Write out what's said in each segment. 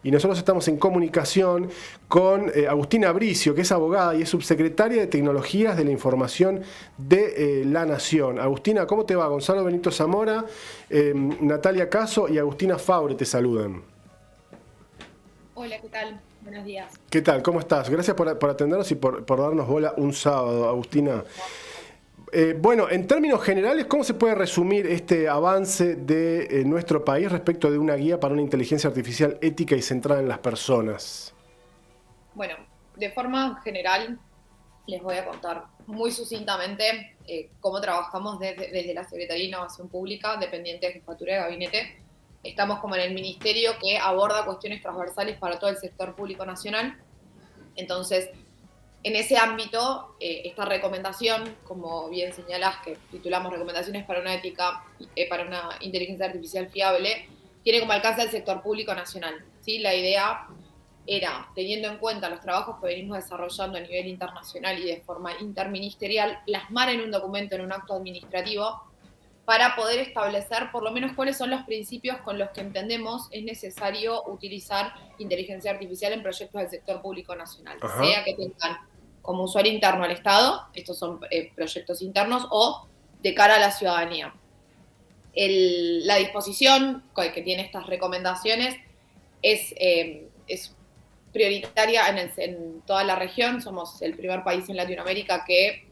y nosotros estamos en comunicación con Agustina Bricio, que es abogada y es subsecretaria de Tecnologías de la Información de La Nación. Agustina, ¿cómo te va? Gonzalo Benito Zamora, Natalia Caso y Agustina Faure te saludan. Hola, ¿qué tal? Buenos días. ¿Qué tal? ¿Cómo estás? Gracias por atendernos y por darnos bola un sábado, Agustina. Bueno, en términos generales, ¿cómo se puede resumir este avance de nuestro país respecto de una guía para una inteligencia artificial ética y centrada en las personas? Bueno, de forma general les voy a contar muy sucintamente cómo trabajamos desde la Secretaría de Innovación Pública, dependiente de Jefatura de Gabinete. Estamos como en el ministerio que aborda cuestiones transversales para todo el sector público nacional. Entonces, en ese ámbito, esta recomendación, como bien señalás, que titulamos Recomendaciones para una ética, para una inteligencia artificial fiable, tiene como alcance el sector público nacional, ¿sí? La idea era, teniendo en cuenta los trabajos que venimos desarrollando a nivel internacional y de forma interministerial, plasmar en un documento, en un acto administrativo, para poder establecer por lo menos cuáles son los principios con los que entendemos es necesario utilizar inteligencia artificial en proyectos del sector público nacional, Ajá. sea que tengan como usuario interno al Estado, estos son proyectos internos, o de cara a la ciudadanía. La disposición que tiene estas recomendaciones es prioritaria en toda la región. Somos el primer país en Latinoamérica que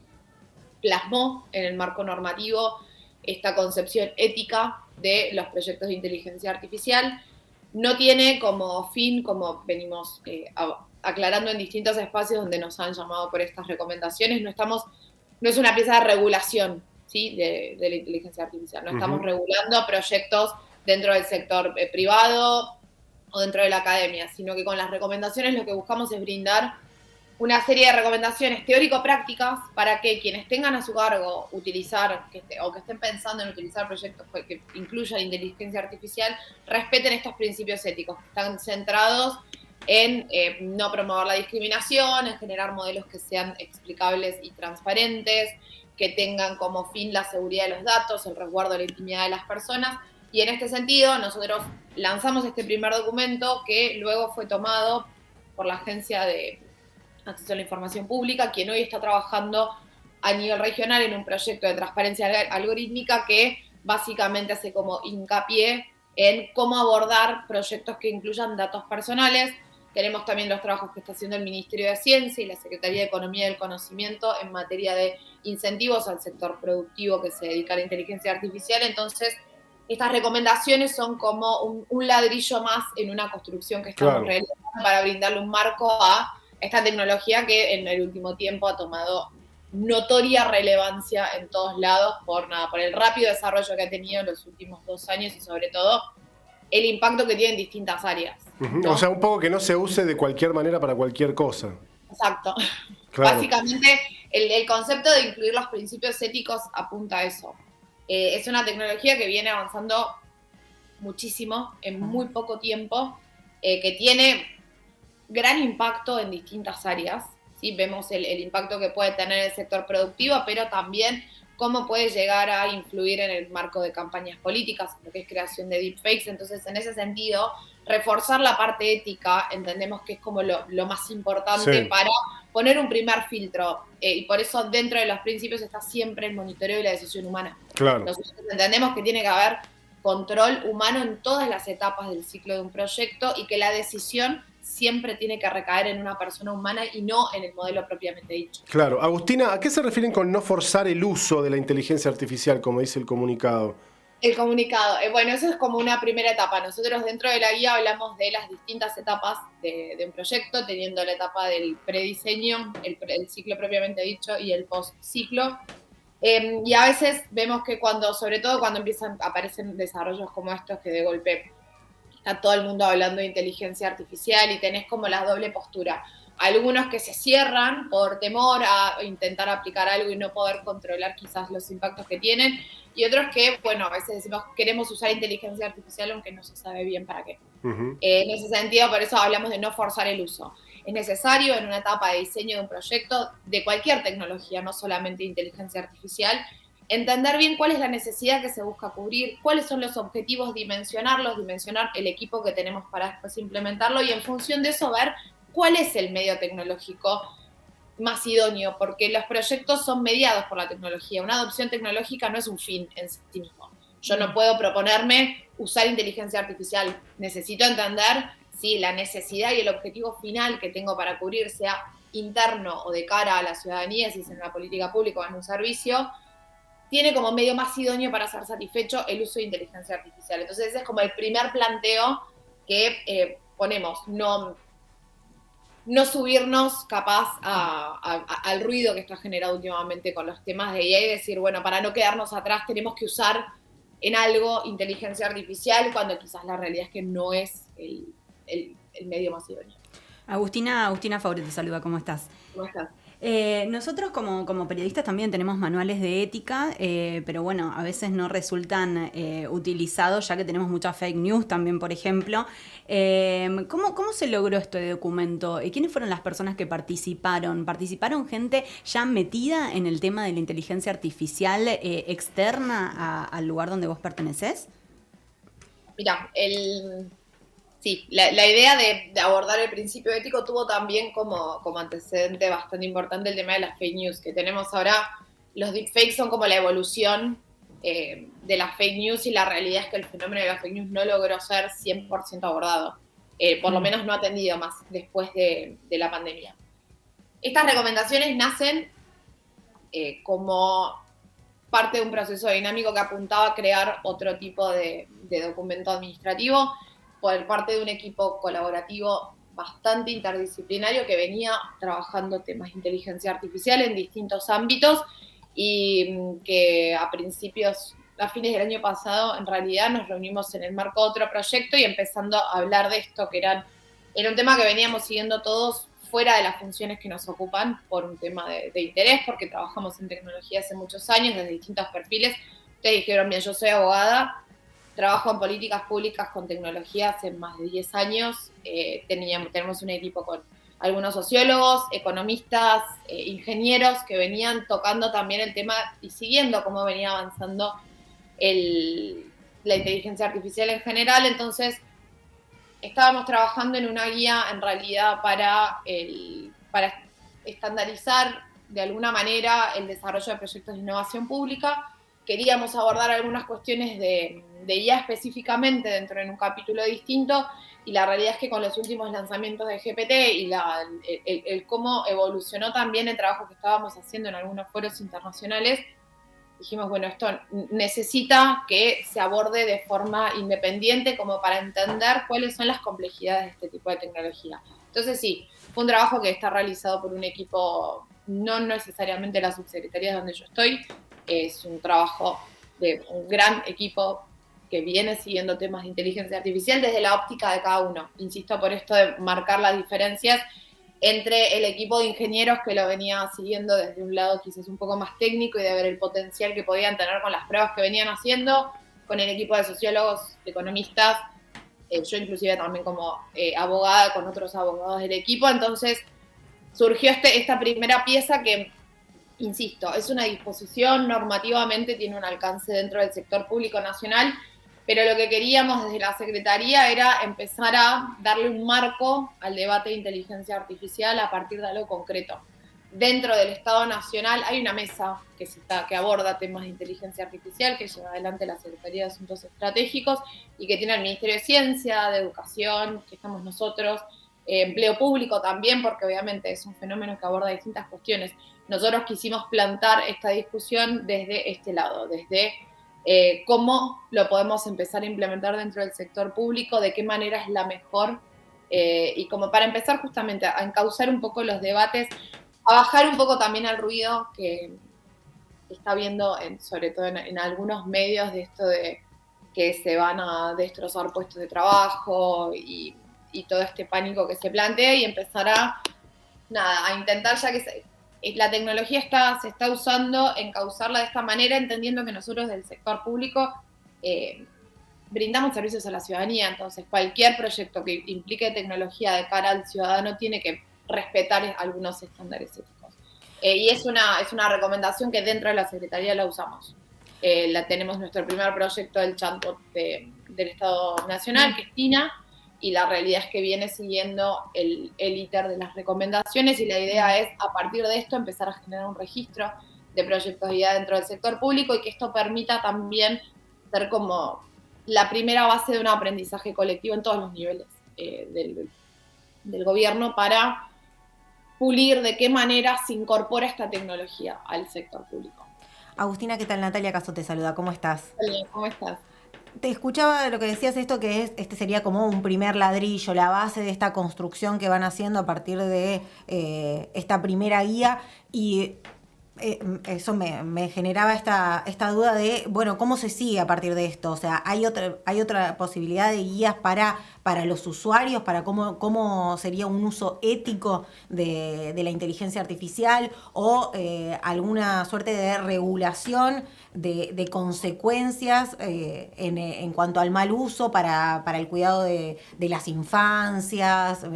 plasmó en el marco normativo esta concepción ética de los proyectos de inteligencia artificial. No tiene como fin, como venimos aclarando en distintos espacios donde nos han llamado por estas recomendaciones, no es una pieza de regulación, ¿sí? de la inteligencia artificial. No estamos regulando proyectos dentro del sector privado o dentro de la academia, sino que con las recomendaciones lo que buscamos es brindar una serie de recomendaciones teórico-prácticas para que quienes tengan a su cargo utilizar o que estén pensando en utilizar proyectos que incluyan inteligencia artificial respeten estos principios éticos que están centrados en no promover la discriminación, en generar modelos que sean explicables y transparentes, que tengan como fin la seguridad de los datos, el resguardo de la intimidad de las personas. Y en este sentido, nosotros lanzamos este primer documento que luego fue tomado por la Agencia de Acceso a la Información Pública, quien hoy está trabajando a nivel regional en un proyecto de transparencia algorítmica que básicamente hace como hincapié en cómo abordar proyectos que incluyan datos personales. Tenemos también los trabajos que está haciendo el Ministerio de Ciencia y la Secretaría de Economía y del Conocimiento en materia de incentivos al sector productivo que se dedica a la inteligencia artificial. Entonces, estas recomendaciones son como un ladrillo más en una construcción que estamos realizando para brindarle un marco a esta tecnología que en el último tiempo ha tomado notoria relevancia en todos lados por el rápido desarrollo que ha tenido en los últimos 2 años y sobre todo el impacto que tiene en distintas áreas, ¿no? O sea, un poco que no se use de cualquier manera para cualquier cosa. Exacto. Claro. Básicamente, el concepto de incluir los principios éticos apunta a eso. Es una tecnología que viene avanzando muchísimo en muy poco tiempo, que tiene gran impacto en distintas áreas, ¿sí? Vemos el impacto que puede tener el sector productivo, pero también cómo puede llegar a influir en el marco de campañas políticas, lo que es creación de deepfakes. Entonces, en ese sentido, reforzar la parte ética entendemos que es como lo más importante para poner un primer filtro. Y por eso dentro de los principios está siempre el monitoreo y la decisión humana. Claro. Nosotros entendemos que tiene que haber control humano en todas las etapas del ciclo de un proyecto y que la decisión siempre tiene que recaer en una persona humana y no en el modelo propiamente dicho. Claro. Agustina, ¿a qué se refieren con no forzar el uso de la inteligencia artificial, como dice el comunicado? El comunicado. Bueno, eso es como una primera etapa. Nosotros dentro de la guía hablamos de las distintas etapas de un proyecto, teniendo la etapa del prediseño, el ciclo propiamente dicho, y el post-ciclo. Y a veces vemos que sobre todo cuando aparecen desarrollos como estos que de golpe está todo el mundo hablando de inteligencia artificial y tenés como la doble postura. Algunos que se cierran por temor a intentar aplicar algo y no poder controlar quizás los impactos que tienen, y otros que, bueno, a veces decimos queremos usar inteligencia artificial aunque no se sabe bien para qué. En ese sentido, por eso hablamos de no forzar el uso. Es necesario en una etapa de diseño de un proyecto de cualquier tecnología, no solamente de inteligencia artificial, entender bien cuál es la necesidad que se busca cubrir, cuáles son los objetivos, dimensionar el equipo que tenemos para después implementarlo y en función de eso ver cuál es el medio tecnológico más idóneo, porque los proyectos son mediados por la tecnología. Una adopción tecnológica no es un fin en sí mismo. Yo no puedo proponerme usar inteligencia artificial. Necesito entender si la necesidad y el objetivo final que tengo para cubrir, sea interno o de cara a la ciudadanía, si es en una política pública o en un servicio, tiene como medio más idóneo para ser satisfecho el uso de inteligencia artificial. Entonces ese es como el primer planteo que ponemos, no subirnos capaz al ruido que está generado últimamente con los temas de IA y decir, bueno, para no quedarnos atrás tenemos que usar en algo inteligencia artificial cuando quizás la realidad es que no es el medio más idóneo. Agustina Faure te saluda, ¿cómo estás? ¿Cómo estás? Nosotros como periodistas también tenemos manuales de ética, pero bueno, a veces no resultan utilizados ya que tenemos mucha fake news también, por ejemplo. ¿Cómo se logró este documento? ¿Quiénes fueron las personas que participaron? ¿Participaron gente ya metida en el tema de la inteligencia artificial externa al lugar donde vos pertenecés? Mira, sí, la idea de abordar el principio ético tuvo también como antecedente bastante importante el tema de las fake news, que tenemos ahora. Los deepfakes son como la evolución de las fake news y la realidad es que el fenómeno de las fake news no logró ser 100% abordado, por lo menos no atendido más después de la pandemia. Estas recomendaciones nacen como parte de un proceso dinámico que apuntaba a crear otro tipo de documento administrativo por parte de un equipo colaborativo bastante interdisciplinario que venía trabajando temas de inteligencia artificial en distintos ámbitos y que a fines del año pasado, en realidad nos reunimos en el marco de otro proyecto y empezando a hablar de esto, que era un tema que veníamos siguiendo todos fuera de las funciones que nos ocupan por un tema de interés, porque trabajamos en tecnología hace muchos años, desde distintos perfiles. Ustedes dijeron, bien, yo soy abogada, trabajo en políticas públicas con tecnología hace más de 10 años. Tenemos un equipo con algunos sociólogos, economistas, ingenieros que venían tocando también el tema y siguiendo cómo venía avanzando la inteligencia artificial en general. Entonces, estábamos trabajando en una guía en realidad para estandarizar de alguna manera el desarrollo de proyectos de innovación pública. Queríamos abordar algunas cuestiones de IA específicamente dentro de un capítulo distinto y la realidad es que con los últimos lanzamientos de GPT y el cómo evolucionó también el trabajo que estábamos haciendo en algunos foros internacionales, dijimos, bueno, esto necesita que se aborde de forma independiente como para entender cuáles son las complejidades de este tipo de tecnología. Entonces sí, fue un trabajo que está realizado por un equipo, no necesariamente la subsecretaría donde yo estoy, es un trabajo de un gran equipo que viene siguiendo temas de inteligencia artificial desde la óptica de cada uno. Insisto por esto de marcar las diferencias entre el equipo de ingenieros que lo venía siguiendo desde un lado quizás un poco más técnico y de ver el potencial que podían tener con las pruebas que venían haciendo, con el equipo de sociólogos, economistas, yo inclusive también como abogada con otros abogados del equipo. Entonces surgió esta primera pieza que, insisto, es una disposición, normativamente tiene un alcance dentro del sector público nacional, pero lo que queríamos desde la Secretaría era empezar a darle un marco al debate de inteligencia artificial a partir de algo concreto. Dentro del Estado Nacional hay una mesa que aborda temas de inteligencia artificial, que lleva adelante la Secretaría de Asuntos Estratégicos y que tiene el Ministerio de Ciencia, de Educación, que estamos nosotros, empleo público también, porque obviamente es un fenómeno que aborda distintas cuestiones. Nosotros quisimos plantar esta discusión desde este lado, desde cómo lo podemos empezar a implementar dentro del sector público, de qué manera es la mejor, y como para empezar justamente a encauzar un poco los debates, a bajar un poco también al ruido que está habiendo, sobre todo en algunos medios, de esto de que se van a destrozar puestos de trabajo y todo este pánico que se plantea y empezar a intentar, ya que la tecnología se está usando, encauzarla de esta manera, entendiendo que nosotros del sector público brindamos servicios a la ciudadanía. Entonces cualquier proyecto que implique tecnología de cara al ciudadano tiene que respetar algunos estándares éticos. Y es una recomendación que dentro de la Secretaría la usamos. Tenemos nuestro primer proyecto del chatbot del Estado Nacional, que es TINA, y la realidad es que viene siguiendo el íter de las recomendaciones, y la idea es, a partir de esto, empezar a generar un registro de proyectos de IA dentro del sector público, y que esto permita también ser como la primera base de un aprendizaje colectivo en todos los niveles del gobierno, para pulir de qué manera se incorpora esta tecnología al sector público. Agustina, ¿qué tal? Natalia Caso te saluda, ¿cómo estás? Hola, ¿cómo estás? Te escuchaba lo que decías, esto que este sería como un primer ladrillo, la base de esta construcción que van haciendo a partir de esta primera guía, y eso me generaba esta duda de, bueno, ¿cómo se sigue a partir de esto? O sea, ¿hay otra posibilidad de guías para los usuarios, para cómo sería un uso ético de la inteligencia artificial, o alguna suerte de regulación de consecuencias en cuanto al mal uso para el cuidado de las infancias?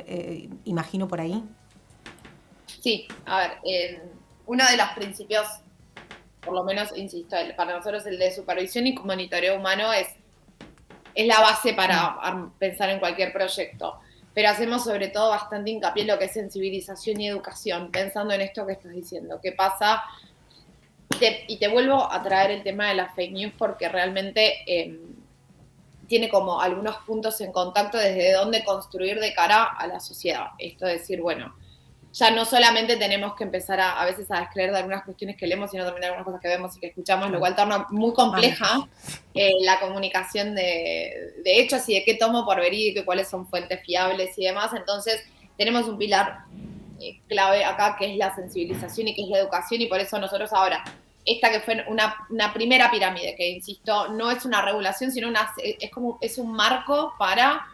Imagino por ahí. Sí, a ver, uno de los principios, por lo menos, insisto, para nosotros el de supervisión y monitoreo humano es la base para pensar en cualquier proyecto. Pero hacemos sobre todo bastante hincapié en lo que es sensibilización y educación, pensando en esto que estás diciendo. ¿Qué pasa? Y te vuelvo a traer el tema de las fake news, porque realmente tiene como algunos puntos en contacto desde dónde construir de cara a la sociedad. Esto es decir, bueno, ya no solamente tenemos que empezar a veces a descreer de algunas cuestiones que leemos, sino también de algunas cosas que vemos y que escuchamos, lo cual torna muy compleja la comunicación de hechos y de qué tomo por verídico y cuáles son fuentes fiables y demás. Entonces, tenemos un pilar clave acá, que es la sensibilización y que es la educación, y por eso nosotros ahora, esta que fue una primera pirámide, que insisto, no es una regulación, sino es un marco para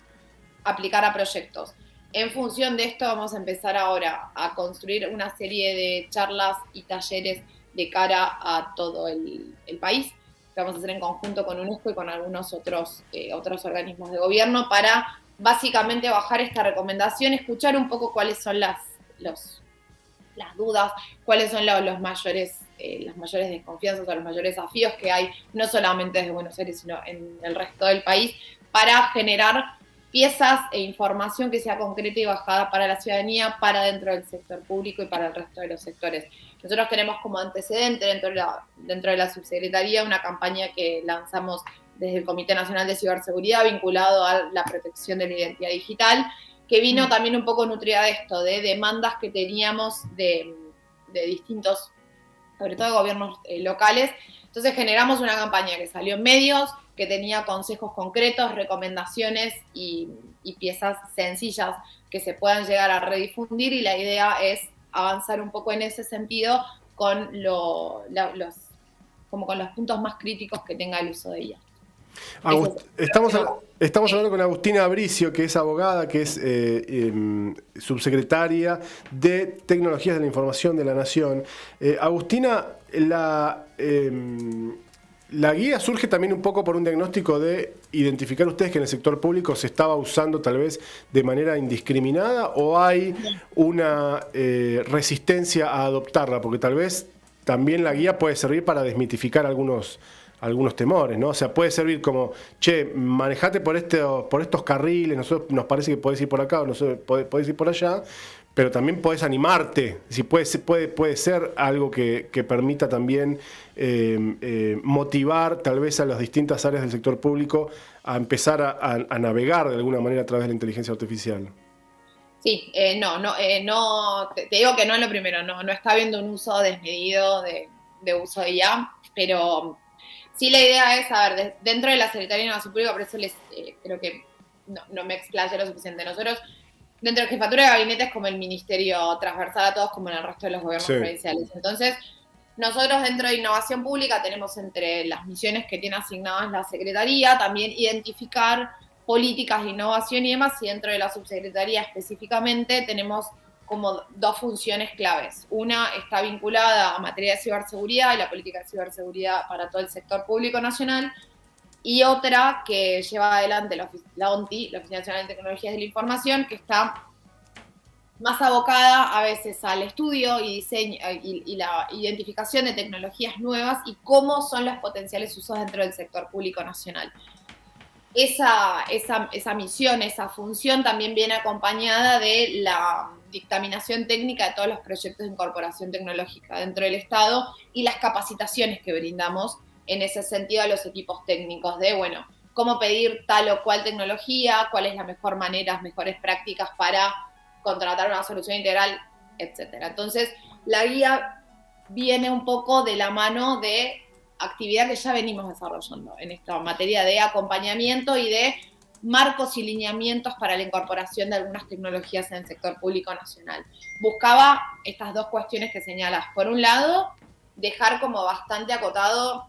aplicar a proyectos. En función de esto vamos a empezar ahora a construir una serie de charlas y talleres de cara a todo el país, que vamos a hacer en conjunto con UNESCO y con algunos otros organismos de gobierno, para básicamente bajar esta recomendación, escuchar un poco cuáles son las dudas, cuáles son las mayores desconfianzas o los mayores desafíos que hay, no solamente desde Buenos Aires, sino en el resto del país, para generar piezas e información que sea concreta y bajada para la ciudadanía, para dentro del sector público y para el resto de los sectores. Nosotros tenemos como antecedente dentro de la subsecretaría una campaña que lanzamos desde el Comité Nacional de Ciberseguridad, vinculado a la protección de la identidad digital, que vino también un poco nutrida de esto, de demandas que teníamos de distintos, sobre todo de gobiernos locales. Entonces generamos una campaña que salió en medios, que tenía consejos concretos, recomendaciones y piezas sencillas que se puedan llegar a redifundir, y la idea es avanzar un poco en ese sentido con los puntos más críticos que tenga el uso de ella. Estamos hablando con Agustina Bricio, que es abogada, que es subsecretaria de Tecnologías de la Información de la Nación. Agustina, la guía surge también un poco por un diagnóstico de identificar ustedes que en el sector público se estaba usando tal vez de manera indiscriminada, o hay una resistencia a adoptarla, porque tal vez también la guía puede servir para desmitificar algunos temores, ¿no? O sea, puede servir como, che, manejate por estos carriles, nosotros nos parece que podés ir por acá o nosotros podés ir por allá, pero también podés animarte, si puede ser algo que permita también motivar tal vez a las distintas áreas del sector público a empezar a navegar de alguna manera a través de la inteligencia artificial. Sí, te digo que no es lo primero, no está habiendo un uso desmedido de uso de IA, pero sí, la idea es, a ver, dentro de la Secretaría de Innovación Pública, por eso creo que no me explayé lo suficiente. Nosotros, dentro de Jefatura de Gabinete, es como el ministerio transversal a todos, como en el resto de los gobiernos provinciales. Entonces, nosotros dentro de Innovación Pública tenemos, entre las misiones que tiene asignadas la Secretaría, también identificar políticas de innovación y demás, y dentro de la subsecretaría específicamente tenemos como dos funciones claves. Una está vinculada a materia de ciberseguridad y la política de ciberseguridad para todo el sector público nacional, y otra que lleva adelante la ONTI, la Oficina Nacional de Tecnologías de la Información, que está más abocada a veces al estudio y diseño y la identificación de tecnologías nuevas y cómo son los potenciales usos dentro del sector público nacional. Esa misión, esa función también viene acompañada de la dictaminación técnica de todos los proyectos de incorporación tecnológica dentro del Estado y las capacitaciones que brindamos en ese sentido a los equipos técnicos de, bueno, cómo pedir tal o cual tecnología, cuál es la mejor manera, las mejores prácticas para contratar una solución integral, etcétera. Entonces, la guía viene un poco de la mano de actividad que ya venimos desarrollando en esta materia de acompañamiento y de marcos y lineamientos para la incorporación de algunas tecnologías en el sector público nacional. Buscaba estas dos cuestiones que señalas. Por un lado, dejar como bastante acotado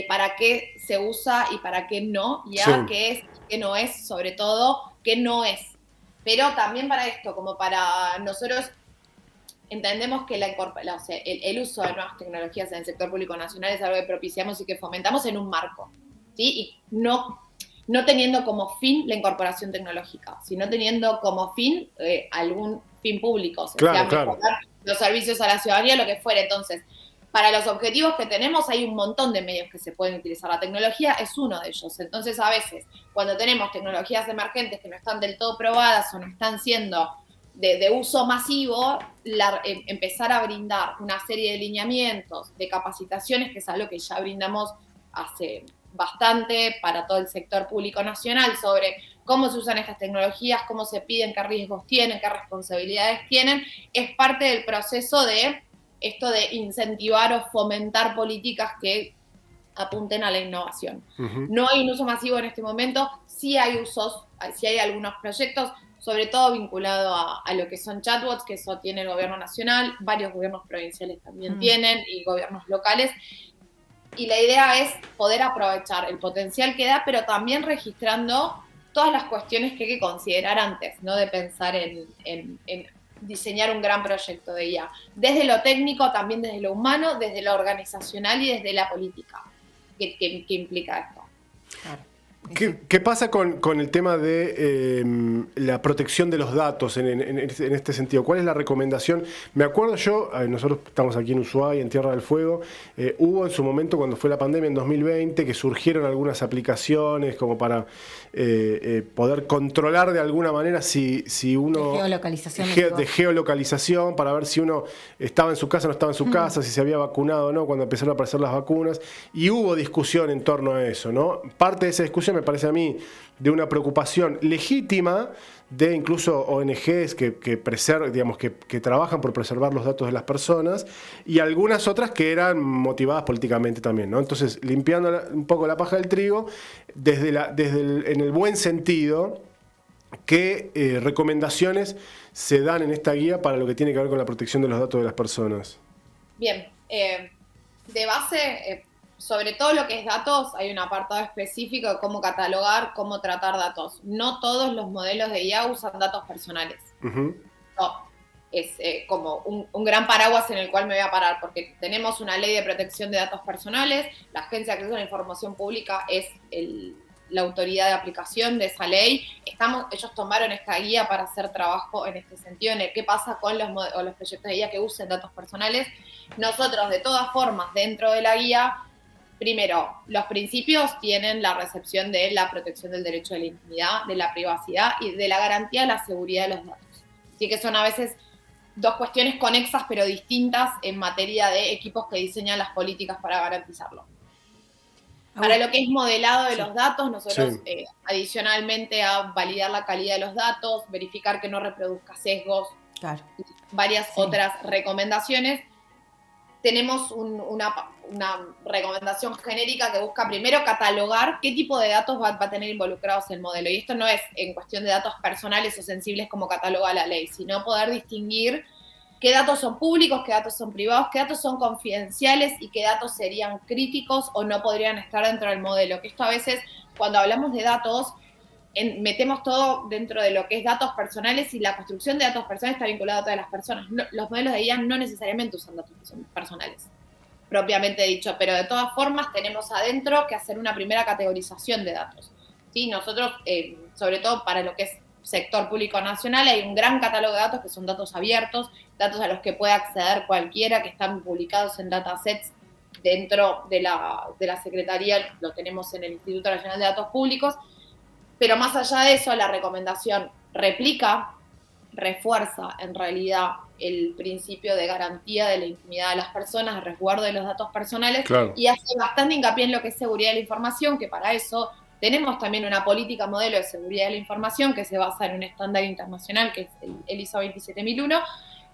para qué se usa y para qué no, ya qué es y qué no es, sobre todo qué no es. Pero también para esto, como para nosotros entendemos que el uso de nuevas tecnologías en el sector público nacional es algo que propiciamos y que fomentamos en un marco, ¿sí? Y no teniendo como fin la incorporación tecnológica, sino teniendo como fin algún fin público, o sea, mejorar los servicios a la ciudadanía, lo que fuera. Entonces, para los objetivos que tenemos hay un montón de medios que se pueden utilizar. La tecnología es uno de ellos. Entonces, a veces, cuando tenemos tecnologías emergentes que no están del todo probadas o no están siendo de uso masivo, empezar a brindar una serie de lineamientos, de capacitaciones, que es algo que ya brindamos hace bastante para todo el sector público nacional, sobre cómo se usan estas tecnologías, cómo se piden, qué riesgos tienen, qué responsabilidades tienen, es parte del proceso de esto de incentivar o fomentar políticas que apunten a la innovación. No hay un uso masivo en este momento, sí hay usos, sí hay algunos proyectos, sobre todo vinculado a lo que son chatbots, que eso tiene el gobierno nacional, varios gobiernos provinciales también tienen, y gobiernos locales. Y la idea es poder aprovechar el potencial que da, pero también registrando todas las cuestiones que hay que considerar antes, ¿no? De pensar en diseñar un gran proyecto de IA. Desde lo técnico, también desde lo humano, desde lo organizacional y desde la política que implica esto. Claro. ¿Qué pasa con el tema de la protección de los datos en este sentido? ¿Cuál es la recomendación? Me acuerdo yo, nosotros estamos aquí en Ushuaia, en Tierra del Fuego, hubo en su momento, cuando fue la pandemia en 2020, que surgieron algunas aplicaciones como para poder controlar de alguna manera si uno... De geolocalización, para ver si uno estaba en su casa o no estaba en su casa, si se había vacunado o no, cuando empezaron a aparecer las vacunas. Y hubo discusión en torno a eso, ¿no? Parte de esa discusión me parece a mí de una preocupación legítima de incluso ONGs que trabajan por preservar los datos de las personas, y algunas otras que eran motivadas políticamente también, ¿no? Entonces, limpiando un poco la paja del trigo, en el buen sentido, ¿qué recomendaciones se dan en esta guía para lo que tiene que ver con la protección de los datos de las personas? Bien, de base, sobre todo lo que es datos, hay un apartado específico de cómo catalogar, cómo tratar datos. No todos los modelos de IA usan datos personales. No, es como un gran paraguas en el cual me voy a parar, porque tenemos una ley de protección de datos personales, la Agencia de Acceso a la Información Pública es la autoridad de aplicación de esa ley. Ellos tomaron esta guía para hacer trabajo en este sentido, en el qué pasa con los proyectos de guía que usen datos personales. Nosotros, de todas formas, dentro de la guía, primero, los principios tienen la recepción de la protección del derecho de la intimidad, de la privacidad y de la garantía de la seguridad de los datos. Así que son a veces dos cuestiones conexas pero distintas en materia de equipos que diseñan las políticas para garantizarlo. Para lo que es modelado de los datos, nosotros adicionalmente a validar la calidad de los datos, verificar que no reproduzca sesgos, y varias otras recomendaciones, tenemos una recomendación genérica que busca primero catalogar qué tipo de datos va a tener involucrados el modelo. Y esto no es en cuestión de datos personales o sensibles como cataloga la ley, sino poder distinguir qué datos son públicos, qué datos son privados, qué datos son confidenciales y qué datos serían críticos o no podrían estar dentro del modelo. Que esto a veces, cuando hablamos de datos, metemos todo dentro de lo que es datos personales, y la construcción de datos personales está vinculada a todas las personas. No, los modelos de IA no necesariamente usan datos personales, propiamente dicho, pero de todas formas tenemos adentro que hacer una primera categorización de datos. ¿Sí? Nosotros, sobre todo para lo que es sector público nacional hay un gran catálogo de datos que son datos abiertos, datos a los que puede acceder cualquiera, que están publicados en datasets dentro de la Secretaría, lo tenemos en el Instituto Nacional de Datos Públicos, pero más allá de eso, la recomendación refuerza en realidad el principio de garantía de la intimidad de las personas, de resguardo de los datos personales, claro, y hace bastante hincapié en lo que es seguridad de la información, que para eso tenemos también una política modelo de seguridad de la información que se basa en un estándar internacional que es el ISO 27001,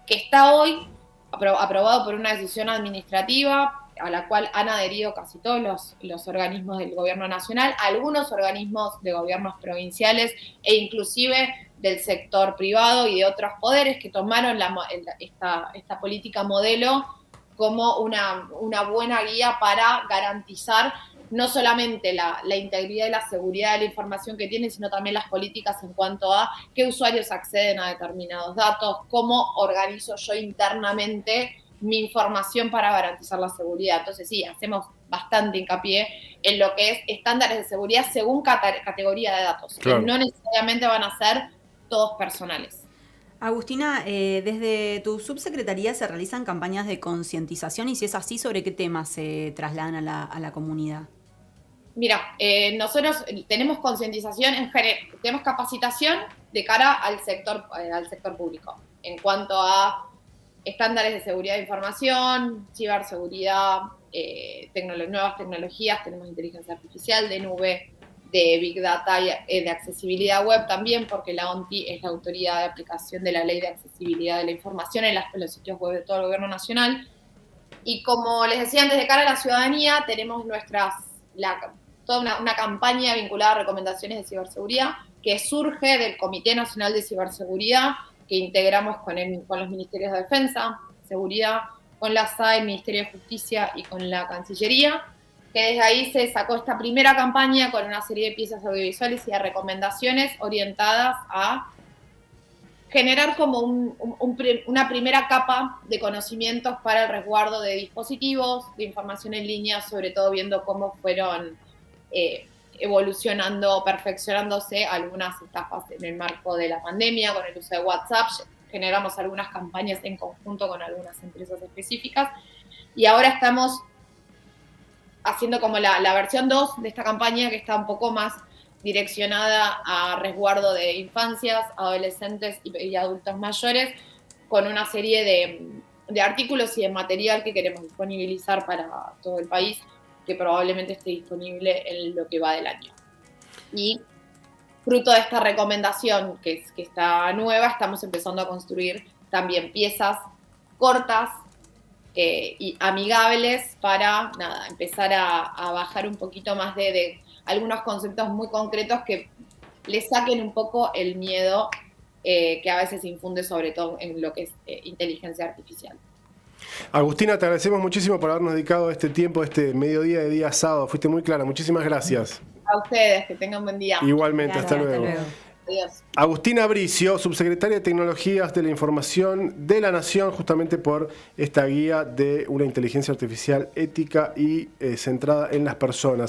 que está hoy aprobado por una decisión administrativa a la cual han adherido casi todos los organismos del gobierno nacional, algunos organismos de gobiernos provinciales e inclusive del sector privado y de otros poderes que tomaron esta política modelo como una buena guía para garantizar no solamente la integridad y la seguridad de la información que tienen, sino también las políticas en cuanto a qué usuarios acceden a determinados datos, cómo organizo yo internamente mi información para garantizar la seguridad. Entonces sí, hacemos bastante hincapié en lo que es estándares de seguridad según categoría de datos, claro, que no necesariamente van a ser todos personales. Agustina, desde tu subsecretaría se realizan campañas de concientización y si es así, ¿sobre qué temas se trasladan a la comunidad? Mira, nosotros tenemos concientización, tenemos capacitación de cara al sector público en cuanto a estándares de seguridad de información, ciberseguridad, nuevas tecnologías, tenemos inteligencia artificial, de nube, de Big Data y de accesibilidad web también, porque la ONTI es la autoridad de aplicación de la Ley de Accesibilidad de la Información en los sitios web de todo el gobierno nacional. Y como les decía antes, de cara a la ciudadanía, tenemos toda una campaña vinculada a recomendaciones de ciberseguridad que surge del Comité Nacional de Ciberseguridad, que integramos con los Ministerios de Defensa, Seguridad, con la SAE, el Ministerio de Justicia y con la Cancillería, que desde ahí se sacó esta primera campaña con una serie de piezas audiovisuales y de recomendaciones orientadas a generar como una primera capa de conocimientos para el resguardo de dispositivos, de información en línea, sobre todo viendo cómo fueron evolucionando, perfeccionándose algunas estafas en el marco de la pandemia, con el uso de WhatsApp. Generamos algunas campañas en conjunto con algunas empresas específicas y ahora estamos haciendo como la versión 2 de esta campaña, que está un poco más direccionada a resguardo de infancias, adolescentes y adultos mayores, con una serie de artículos y de material que queremos disponibilizar para todo el país, que probablemente esté disponible en lo que va del año. Y fruto de esta recomendación que está nueva, estamos empezando a construir también piezas cortas y amigables para empezar a bajar un poquito más de algunos conceptos muy concretos que le saquen un poco el miedo que a veces se infunde sobre todo en lo que es inteligencia artificial. Agustina, te agradecemos muchísimo por habernos dedicado este tiempo, este mediodía de día sábado. Fuiste muy clara, muchísimas gracias. A ustedes, que tengan buen día. Igualmente, Claro, hasta luego. Adiós. Agustina Bricio, subsecretaria de Tecnologías de la Información de la Nación, justamente por esta guía de una inteligencia artificial ética y centrada en las personas.